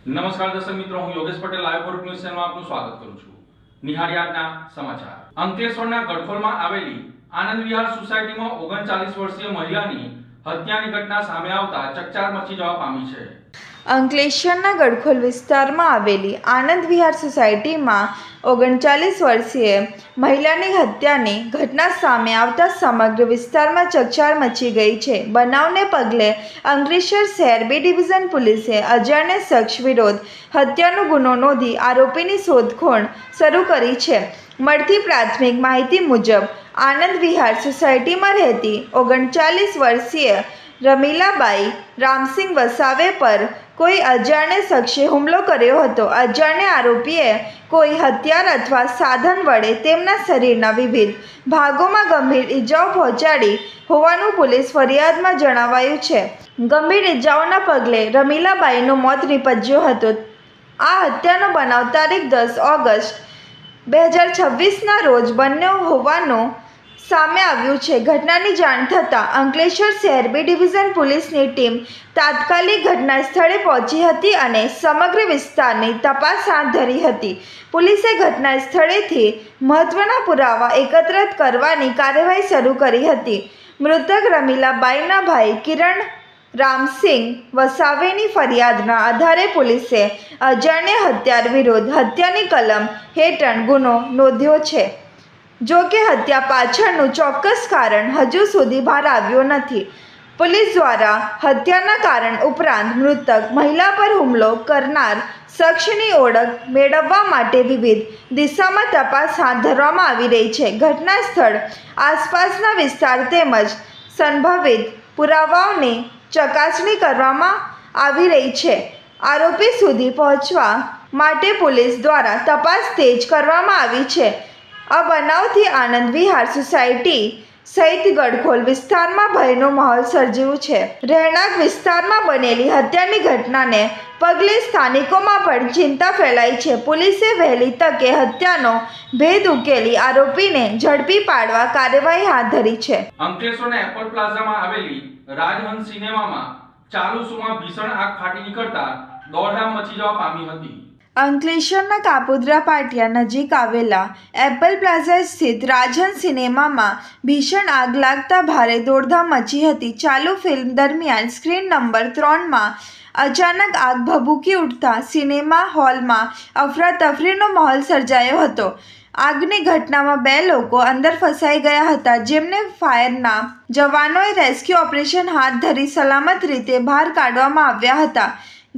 નમસ્કાર દર્શક મિત્રો, હું Yogesh Patel live four news ચેનલમાં આપનું સ્વાગત કરું છું. નિહાળી આજના સમાચાર. અંકલેશ્વરના ગડખોલમાં આવેલી આનંદ વિહાર સોસાયટીમાં 39 વર્ષીય મહિલાની હત્યાની ઘટના સામે આવતા ચકચાર મચી જવા પામી છે. અંકલેશ્વરના ગડખોલ વિસ્તારમાં આવેલી આનંદ વિહાર સોસાયટીમાં 39 વર્ષીય મહિલાની હત્યાની ઘટના સામે આવતા સમગ્ર વિસ્તારમાં ચકચાર મચી ગઈ છે. બનાવને પગલે અંકલેશ્વર શહેર બી ડિવિઝન પોલીસે અજાણ્યા શખ્સ વિરુદ્ધ હત્યાનો ગુનો નોંધી આરોપીની શોધખોળ શરૂ કરી છે. મળતી પ્રાથમિક માહિતી મુજબ આનંદ વિહાર સોસાયટીમાં રહેતી 39 વર્ષીય રમીલાબાઈ રામસિંહ વસાવે પર કોઈ અજાણ્યા શખ્સે હુમલો કર્યો હતો. અજાણ્યા આરોપીએ કોઈ હથિયાર અથવા સાધન વડે તેમના શરીરના વિવિધ ભાગોમાં ગંભીર ઈજાઓ પહોંચાડી હોવાનું પોલીસ ફરિયાદમાં જણાવાયું છે. ગંભીર ઈજાઓના પગલે રમીલાબાઈનું મોત નીપજ્યું હતું. આ હત્યાનો બનાવ તારીખ 10 ઓગસ્ટ 2026ના રોજ બન્યો હોવાનું સામે આવ્યું છે. ઘટનાની જાણ થતાં અંકલેશ્વર શહેર બી ડિવિઝન પોલીસની ટીમ તાત્કાલિક ઘટના સ્થળે પહોંચી હતી અને સમગ્ર વિસ્તારની તપાસ હાથ ધરી હતી. પોલીસે ઘટના સ્થળેથી મહત્વના પુરાવા એકત્રિત કરવાની કાર્યવાહી શરૂ કરી હતી. મૃતક રમીલાબાઈના ભાઈ કિરણ રામસિંહ વસાવેની ફરિયાદના આધારે પોલીસે અજાણ્યા હત્યાર વિરુદ્ધ હત્યાની કલમ હેઠળ ગુનો નોંધ્યો છે. જો કે હત્યા પાછળનું ચોક્કસ કારણ હજુ સુધી બહાર આવ્યું નથી. પોલીસ દ્વારા હત્યાના કારણ ઉપરાંત મૃતક મહિલા પર હુમલો કરનાર શખ્સની ઓળખ મેળવવા માટે વિવિધ દિશામાં તપાસ હાથ ધરવામાં આવી રહી છે. ઘટના સ્થળ આસપાસના વિસ્તાર તેમજ સંભવિત પુરાવાઓની ચકાસણી કરવામાં આવી રહી છે. આરોપી સુધી પહોંચવા માટે પોલીસ દ્વારા તપાસ તેજ કરવામાં આવી છે. આ બનાવથી આનંદ વિહાર સોસાયટી સહિત ગડખોલ વિસ્તારમાં ભયનો માહોલ સર્જાયો છે. રહેણાંક વિસ્તારમાં બનેલી હત્યાની ઘટનાને પગલે સ્થાનિકોમાં પણ ચિંતા ફેલાઈ છે. પોલીસે વહેલી તકે હત્યાનો ભેદ ઉકેલી આરોપીને ઝડપી પાડવા કાર્યવાહી હાથ ધરી છે. અંકલેશ્વરના એપલ પ્લાઝામાં આવેલી રાજહંસ સિનેમામાં ચાલુ શોમાં ભીષણ આગ ફાટી નીકળતા દોડધામ મચી જવા પામી હતી. અંકલેશ્વરના કાપોદ્રા પાટિયા નજીક આવેલા એપલ પ્લાઝા સ્થિત રાજહંસ સિનેમામાં ભીષણ આગ લાગતા ભારે દોડધામ મચી હતી. ચાલુ ફિલ્મ દરમિયાન સ્ક્રીન નંબર 3માં અચાનક આગ ભભૂકી ઉઠતા સિનેમા હોલમાં અફરાતફરીનો માહોલ સર્જાયો હતો. આગની ઘટનામાં 2 લોકો અંદર ફસાઈ ગયા હતા, જેમને ફાયરના જવાનોએ રેસ્ક્યુ ઓપરેશન હાથ ધરી સલામત રીતે બહાર કાઢવામાં આવ્યા હતા.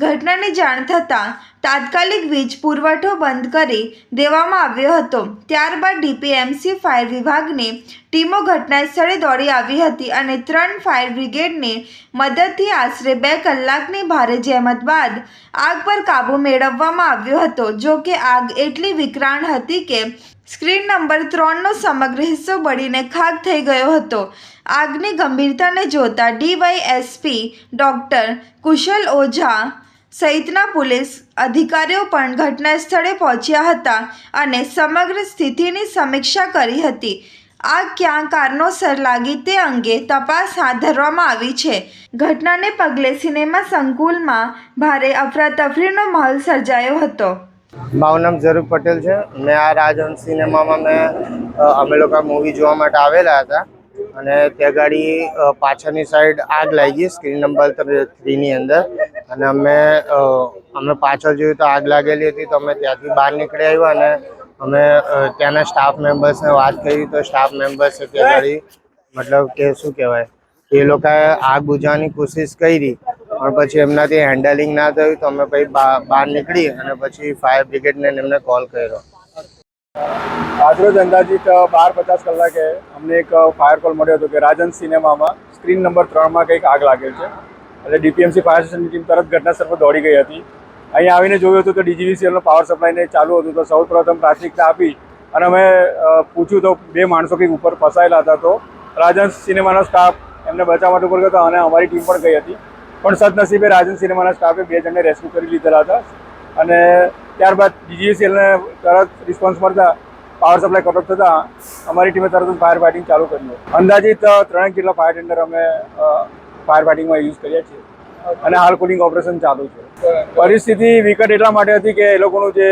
ઘટનાની જાણ થતાં તાત્કાલિક વીજ પુરવઠો બંધ કરી દેવામાં આવ્યો હતો. ત્યારબાદ ડીપીએમસી ફાયર વિભાગની ટીમો ઘટના સ્થળે દોડી આવી હતી અને 3 ફાયર બ્રિગેડની મદદથી આશરે 2 કલાકની ભારે જહેમત બાદ આગ પર કાબૂ મેળવવામાં આવ્યો હતો. જો કે આગ એટલી વિકરાળ હતી કે સ્ક્રીન નંબર 3નો સમગ્ર હિસ્સો બળીને ખાખ થઈ ગયો હતો. આગની ગંભીરતાને જોતા ડીવાયએસપી ડૉક્ટર કુશલ ઓઝા સહિતના પોલીસ અધિકારીઓ પણ ઘટના સ્થળે પહોંચ્યા હતા અને સમગ્ર સ્થિતિની સમીક્ષા કરી હતી. આગ ક્યાં કારણોસર લાગી તે અંગે તપાસ હાથ ધરવામાં આવી છે. ઘટનાને પગલે સિનેમા સંકુલમાં ભારે અફરાતફરીનો માહોલ સર્જાયો હતો. મારું નામ ઝરૂર પટેલ છે. મેં આ રાજહંસ સિનેમામાં અમે લોકો મૂવી જોવા માટે આવેલા હતા અને ત્યાં ગાડી પાછળની સાઈડ આગ લાગી સ્ક્રીન નંબર 3ની અંદર અને અમે પાછળ જોયું તો આગ લાગેલી હતી. તો અમે ત્યાંથી બહાર નીકળી આવ્યા અને અમે ત્યાંના સ્ટાફ મેમ્બર્સને વાત કરી તો સ્ટાફ મેમ્બર્સે ત્યાં ગાડી મતલબ કે શું કહેવાય એ લોકોએ આગ બુઝાવવાની કોશિશ કરી પણ પછી એમનાથી હેન્ડલિંગ ના થયું તો અમે પછી બહાર નીકળી અને પછી ફાયર બ્રિગેડને એમને કોલ કર્યો. આજરોજ અંદાજિત 12:50 કલાકે અમને એક ફાયર કોલ મળ્યો હતો કે રાજહંસ સિનેમામાં સ્ક્રીન નંબર 3માં કંઈક આગ લાગેલ છે. એટલે ડીપીએમસી ફાયર સ્ટેશનની ટીમ તરત ઘટનાસ્થળ પર દોડી ગઈ હતી. અહીંયા આવીને જોયું હતું તો ડીજીવીસીએલનો પાવર સપ્લાયને ચાલુ હતું. તો સૌ પ્રથમ પ્રાથમિકતા આપી અને અમે પૂછ્યું તો 2 માણસો કંઈક ઉપર ફસાયેલા હતા. તો રાજહંસ સિનેમાનો સ્ટાફ એમને બચાવવા માટે ઉપર ગયો હતો અને અમારી ટીમ પણ ગઈ હતી. પણ સદનસીબે રાજહંસ સિનેમાના સ્ટાફે 2 જણને રેસ્ક્યુ કરી લીધેલા હતા અને ત્યારબાદ ડીજીવીસીએલને તરત રિસ્પોન્સ મળતા પાવર સપ્લાય કટ ઓફ થતાં અમારી ટીમે તરત ફાયર ફાઇટિંગ ચાલુ કર્યું. અંદાજિત 3 જેટલા ફાયર ટેન્ડર અમે ફાયર ફાઇટિંગમાં યુઝ કર્યા છીએ અને હાલ કુલિંગ ઓપરેશન ચાલુ છે. પરિસ્થિતિ વિકટ એટલા માટે હતી કે એ લોકોનું જે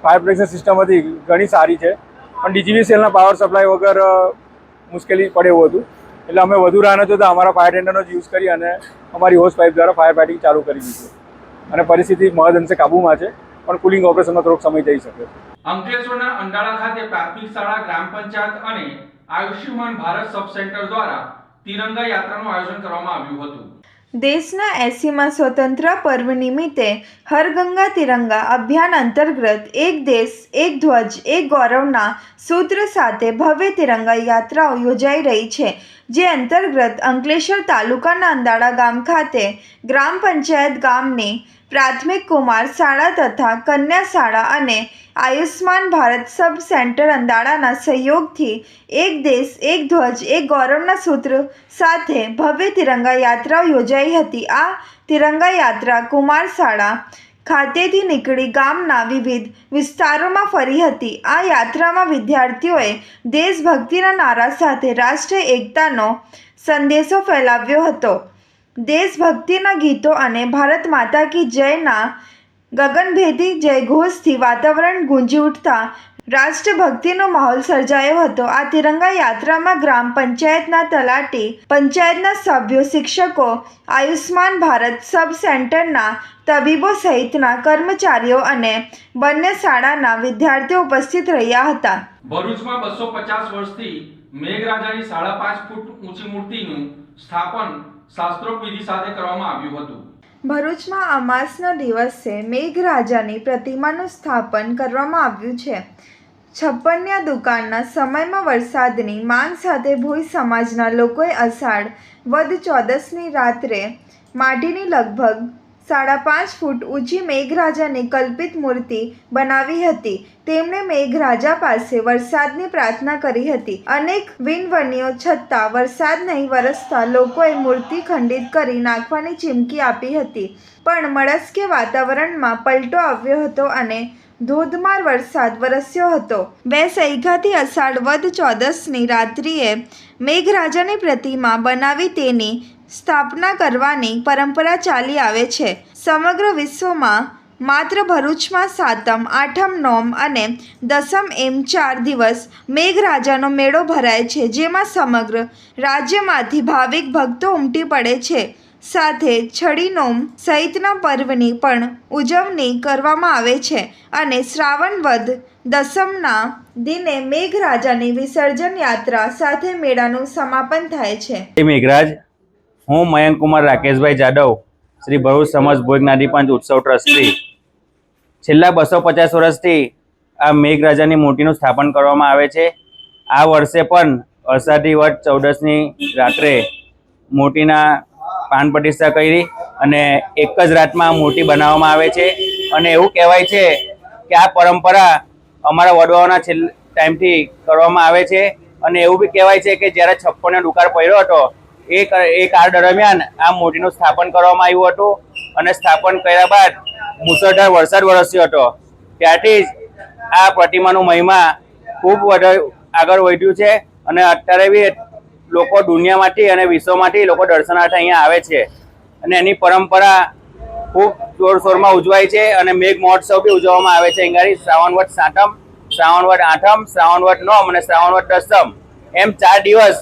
ફાયર પ્રોટેક્શન સિસ્ટમ હતી ઘણી સારી છે, પણ DGVCLના પાવર સપ્લાય વગર મુશ્કેલી પડે એવું હતું. એટલે અમે વધુ રાહ ન જોતા અમારા ફાયર ટેન્ડરનો જ યુઝ કરી અને અમારી હોસ પાઇપ દ્વારા ફાયર ફાઇટિંગ ચાલુ કરી દીધી અને પરિસ્થિતિ મહદઅંશે કાબૂમાં છે, પણ કુલિંગ ઓપરેશનમાં થોડોક સમય જઈ શકે છે. અંકલેશ્વરના અંડાળા ખાતે પ્રાથમિક શાળા, ગ્રામ પંચાયત અને આયુષ્યમાન ભારત સબ સેન્ટર દ્વારા તિરંગા યાત્રાનું આયોજન કરવામાં આવ્યું હતું. દેશના 80માં સ્વતંત્ર પર્વ નિમિત્તે હર ગંગા તિરંગા અભિયાન અંતર્ગત એક દેશ એક ધ્વજ એક ગૌરવના સૂત્ર સાથે ભવ્ય તિરંગા યાત્રાઓ યોજાઈ રહી છે, જે અંતર્ગત અંકલેશ્વર તાલુકાના અંડાળા ગામ ખાતે ગ્રામ પંચાયત ગામની પ્રાથમિક કુમાર શાળા તથા કન્યા શાળા અને આયુષ્માન ભારત સબ સેન્ટર અંડાળાના સહયોગથી એક દેશ એક ધ્વજ એક ગૌરવના સૂત્ર સાથે ભવ્ય તિરંગા યાત્રાઓ યોજાઈ હતી. આ તિરંગા યાત્રા કુમાર શાળા ખાતેથી નીકળી ગામના વિવિધ વિસ્તારોમાં ફરી હતી. આ યાત્રામાં વિદ્યાર્થીઓએ દેશભક્તિના નારા સાથે રાષ્ટ્રીય એકતાનો સંદેશો ફેલાવ્યો હતો. દેશભક્તિના ગીતો અને ભારત માતા કી જયના ગગનભેદી જયઘોષથી વાતાવરણ ગુંજી ઉઠતા રાષ્ટ્રભક્તિનો માહોલ સર્જાયો હતો. આ તિરંગા યાત્રામાં ગ્રામ પંચાયતના તલાટી, પંચાયતના સભ્યો, શિક્ષકો, આયુષ્માન ભારત સબ સેન્ટરના તબીબો સહિતના કર્મચારીઓ અને બંને શાળાના વિદ્યાર્થીઓ ઉપસ્થિત રહ્યા હતા. ભરૂચમાં 250 વર્ષથી મેઘરાજાની 5.5 ફૂટ ઊંચી મૂર્તિનું સ્થાપન શાસ્ત્રોક્ત વિધિ સાથે કરવામાં આવ્યું હતું. ભરૂચમાં અમાસના દિવસે મેઘરાજાની પ્રતિમાનું સ્થાપન કરવામાં આવ્યું છે. છપ્પનિયા દુકાનના સમયમાં વરસાદની માંગ સાથે ભોઈ સમાજના લોકોએ અષાઢ વદ 14ની રાત્રે માટીની લગભગ 5.5 ફૂટ ઊંચી મેઘરાજાની કલ્પિત મૂર્તિ બનાવી હતી. તેમણે મેઘરાજા પાસે વરસાદની પ્રાર્થના કરી હતી. અનેક વિનવણીઓ છતાં વરસાદ નહીં વરસતા લોકોએ મૂર્તિ ખંડિત કરી નાખવાની ચીમકી આપી હતી, પણ મળસ્કે વાતાવરણમાં પલટો આવ્યો હતો અને ધોધમાર વરસાદ વરસ્યો હતો. વૈશાખથી અષાઢ વદ 14ની રાત્રિએ મેઘરાજાની પ્રતિમા બનાવી તેની સ્થાપના કરવાની પરંપરા ચાલી આવે છે. સમગ્ર વિશ્વમાં માત્ર ભરૂચમાં સાતમ, આઠમ, નોમ અને દસમ એમ 4 દિવસ મેઘરાજાનો મેળો ભરાય છે, જેમાં સમગ્ર રાજ્યમાંથી ભાવિક ભક્તો ઉમટી પડે છે. સાથે છડી નોમ સહિતના પર્વની પણ ઉજવણી કરવામાં આવે છે અને શ્રાવણ વદ દસમના દિને મેઘરાજાની વિસર્જન યાત્રા સાથે મેળાનું સમાપન થાય છે. મેઘરાજ, હું મયંક કુમાર રાકેશભાઈ જાદવ, શ્રી ભરૂચ સમાજ ભોજ જ્ઞાતિ પંચ ઉત્સવ ટ્રસ્ટી. છેલ્લા 250 વર્ષથી આ મેઘરાજાની મૂર્તિનું સ્થાપન કરવામાં આવે છે. આ વર્ષે પણ અષાઢી વદ 14ની રાત્રે મૂર્તિના પાન પ્રતિષ્ઠા કરી અને એક જ રાતમાં મૂર્તિ બનાવવામાં આવે છે. અને એવું કહેવાય છે કે આ પરંપરા અમારા વડવાઓના ટાઈમથી કરવામાં આવે છે. અને એવું બી કહેવાય છે કે જ્યારે 56નો દુકાળ પડ્યો હતો એ કાળ દરમિયાન આ મૂર્તિનું સ્થાપન કરવામાં આવ્યું હતું અને સ્થાપન કર્યા બાદ મુસળધાર વરસાદ વરસ્યો હતો. ત્યારથી જ આ પ્રતિમાનું મહિમા ખૂબ આગળ વધ્યું છે અને અત્યારે બી લોકો દુનિયામાંથી અને વિશ્વમાંથી લોકો દર્શનાર્થે અહીંયા આવે છે અને એની પરંપરા ખૂબ જોરશોરમાં ઉજવાય છે. અને મેઘ મહોત્સવ બી ઉજવવામાં આવે છે. અહીંયાથી શ્રાવણ વદ 7મ, શ્રાવણ વદ 8મ, શ્રાવણ વદ 9મ અને શ્રાવણ વદ 10મ એમ 4 દિવસ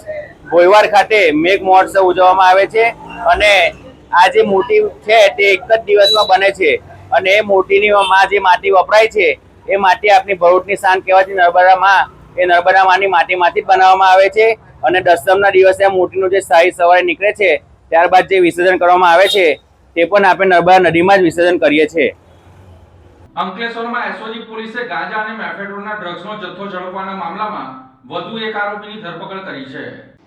ભોયવાડ ખાતે મેઘ મહોત્સવ ઉજવવામાં આવે છે. અને આ જે મૂર્તિ છે તે એક જ દિવસમાં બને છે અને એ મૂર્તિની જે માટી વપરાય છે એ માટી આપણી ભરૂચની શાન કહેવાતી નર્મદા માં, એ નર્મદા માની માટીમાંથી જ બનાવવામાં આવે છે. અને દસમના દિવસે આ મૂર્તિનું જે શાહી સવારે નીકળે છે ત્યારબાદ જે વિસર્જન કરવામાં આવે છે તે પણ આપણે નર્મદા નદીમાં જ વિસર્જન કરીએ છીએ. અંકલેશ્વરમાં એસઓજી પોલીસે ગાંજા અને મેફેડ્રોનના ડ્રગ્સનો જથ્થો ઝડપવાના મામલામાં વધુ એક આરોપીની ધરપકડ કરી છે.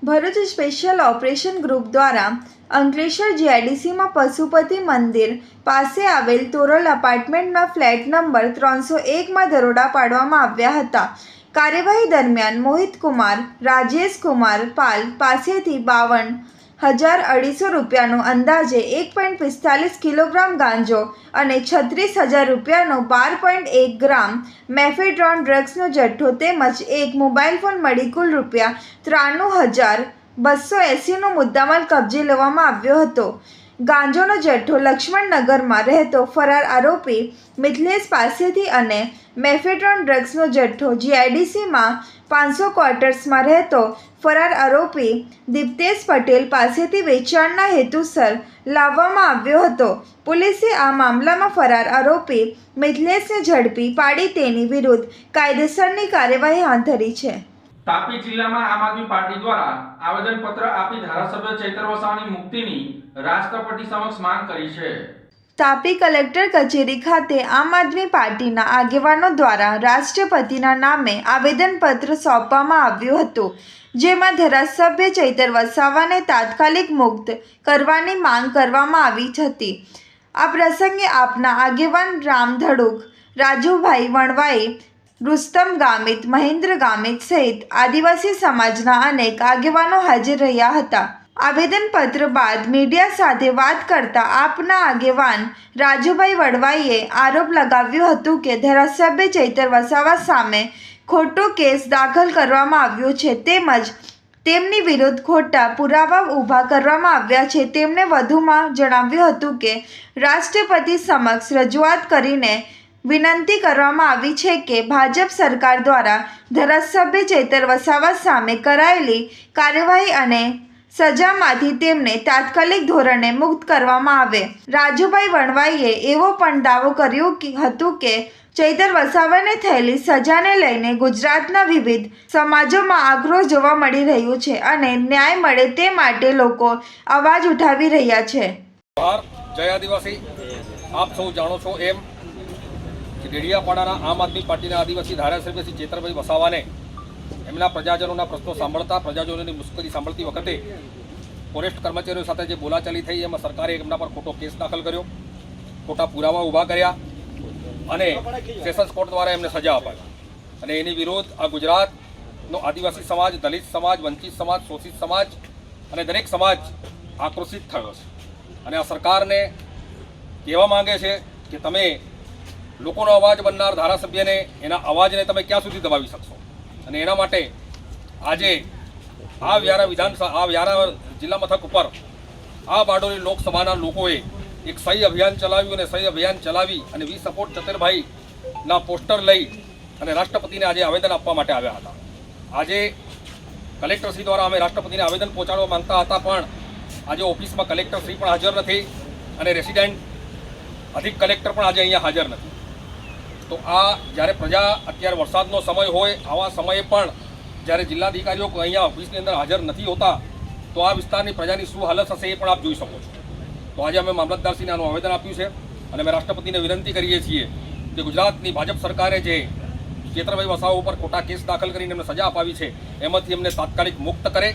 ભરૂચ સ્પેશિયલ ઓપરેશન ગ્રુપ દ્વારા અંકલેશ્વર જીઆઈડીસીમાં પશુપતિ મંદિર પાસે આવેલ તોરલ એપાર્ટમેન્ટના ફ્લેટ નંબર 301માં દરોડા પાડવામાં આવ્યા હતા. કાર્યવાહી દરમિયાન મોહિત કુમાર, રાજેશ કુમાર પાલ પાસેથી 52,200 રૂપિયાનો અંદાજે 1.45 કિલોગ્રામ ગાંજો અને 36,000 રૂપિયાનો 12.1 ગ્રામ મેફેડ્રોન ડ્રગ્સનો જથ્થો તેમજ એક મોબાઈલ ફોન મળી કુલ રૂપિયા 93,280નો મુદ્દામાલ કબજે લેવામાં આવ્યો હતો. ગાંજોનો જથ્થો લક્ષ્મણનગરમાં રહેતો ફરાર આરોપી મિથલેશ પાસેથી અને મેફેડ્રોન ડ્રગ્સનો જથ્થો જીઆઈડીસીમાં 500 ક્વાર્ટર્સમાં રહેતો ફરાર આરોપી દીપ્તેશ પટેલ પાસેથી વેચાણના હેતુસર લાવવામાં આવ્યો હતો. પોલીસે આ મામલામાં ફરાર આરોપી મિથલેશને ઝડપી પાડી તેની વિરુદ્ધ કાયદેસરની કાર્યવાહી હાથ ધરી છે. તાપી જિલ્લામાં આમ આદમી પાર્ટી દ્વારા આવેદનપત્ર આપી ધારાસભ્ય ચૈતર વસાવાની મુક્તિની રાષ્ટ્રપતિ સમક્ષ માંગ કરી છે. તાપી કલેક્ટર કચેરી ખાતે આમ આદમી પાર્ટીના આગેવાનો દ્વારા રાષ્ટ્રપતિના નામે આવેદનપત્ર સોંપવામાં આવ્યું હતું, જેમાં ધારાસભ્ય ચૈતર વસાવાને તાત્કાલિક મુક્ત કરવાની માંગ કરવામાં આવી હતી. આ પ્રસંગે આપના આગેવાન રામ ધડુક, રાજુભાઈ વણવાઈ, રુસ્તમ ગામિત, મહેન્દ્ર ગામિત સહિત આદિવાસી સમાજના અનેક આગેવાનો હાજર રહ્યા હતા. આવેદનપત્ર બાદ મીડિયા સાથે વાત કરતા આપના આગેવાન રાજુભાઈ વડવાઈએ આરોપ લગાવ્યો હતું કે ધારાસભ્ય ચૈતર વસાવા સામે ખોટો કેસ દાખલ કરવામાં આવ્યો છે તેમજ તેમની વિરુદ્ધ ખોટા પુરાવા ઊભા કરવામાં આવ્યા છે. તેમણે વધુમાં જણાવ્યું હતું કે રાષ્ટ્રપતિ સમક્ષ રજૂઆત કરીને વિનંતી કરવામાં આવી છે કે ભાજપ સરકાર દ્વારા ધારાસભ્ય ચૈતર વસાવા સામે કરાયેલી કાર્યવાહી અને સજામાંથી તેમને તાત્કાલિક ધોરણે મુક્ત કરવામાં આવે. રાજુભાઈ વણવાઈએ એવો પણ દાવો કર્યો હતો કે ચૈતર વસાવાને થયેલી સજાને લઈને ગુજરાતના વિવિધ સમાજોમાં આક્રોશ જોવા મળી રહ્યો છે અને ન્યાય મળે તે માટે લોકો અવાજ ઉઠાવી રહ્યા છે. જય આદિવાસી. આપ સૌ જાણો છો એમ કે ડેડિયાપાડાના આમ આદમી પાર્ટીના આદિવાસી ધારાસભ્ય શ્રી ચૈતરભાઈ વસાવાને એમના પ્રજાજનોના પ્રશ્નો સાંભળતા, પ્રજાજનોની મુશ્કેલી સાંભળતી વખતે ફોરેસ્ટ કર્મચારીઓ સાથે જે બોલાચાલી થઈ એમાં સરકારે એમના પર ખોટો કેસ દાખલ કર્યો, ખોટા પુરાવા ઊભા કર્યા અને સેશન્સ કોર્ટ દ્વારા એમને સજા અપાવી. અને એની વિરુદ્ધ આ ગુજરાતનો આદિવાસી સમાજ, દલિત સમાજ, વંચિત સમાજ, શોષિત સમાજ અને દરેક સમાજ આક્રોશિત થયો છે. અને આ સરકારને કહેવા માંગે છે કે તમે લોકોનો અવાજ બનનાર ધારાસભ્યને, એના અવાજને તમે ક્યાં સુધી દબાવી શકશો. અને એના માટે આજે આ વ્યારા જિલ્લા મથક ઉપર આ બારડોલી લોકસભાના લોકોએ એક સહી અભિયાન ચલાવ્યું અને સહી અભિયાન ચલાવી અને વી સપોર્ટ ચતરભાઈના પોસ્ટર લઈ અને રાષ્ટ્રપતિને આજે આવેદન આપવા માટે આવ્યા હતા. આજે કલેક્ટરશ્રી દ્વારા અમે રાષ્ટ્રપતિને આવેદન પહોંચાડવા માંગતા હતા, પણ આજે ઓફિસમાં કલેક્ટરશ્રી પણ હાજર નથી અને રેસિડેન્ટ અધિક કલેક્ટર પણ આજે અહીંયા હાજર નથી. તો આ જ્યારે પ્રજા અત્યારે વરસાદનો સમય હોય, આવા સમયે પણ જ્યારે જિલ્લાધિકારીઓ અહીંયા ઓફિસની અંદર હાજર નથી હોતા તો આ વિસ્તારની પ્રજાની શું હાલત હશે એ પણ આપ જોઈ શકો છો. તો આજે અમે મામલતદારશ્રીને આનું આવેદન આપ્યું છે અને અમે રાષ્ટ્રપતિને વિનંતી કરીએ છીએ કે ગુજરાતની ભાજપ સરકારે જે ચૈતરભાઈ વસાવા ઉપર ખોટા કેસ દાખલ કરીને એમને સજા અપાવી છે એમાંથી એમને તાત્કાલિક મુક્ત કરે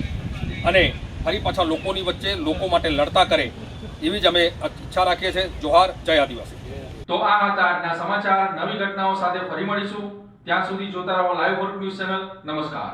અને ફરી પાછા લોકોની વચ્ચે લોકો માટે લડતા કરે એવી જ અમે ઈચ્છા રાખીએ છીએ. જોહાર. જય આદિવાસી. તો આ હતા આજના સમાચાર. નવી ઘટનાઓ સાથે ફરી મળીશું. ત્યાં સુધી જોતા રહો લાઈવ વર્ક ન્યૂઝ ચેનલ. નમસ્કાર.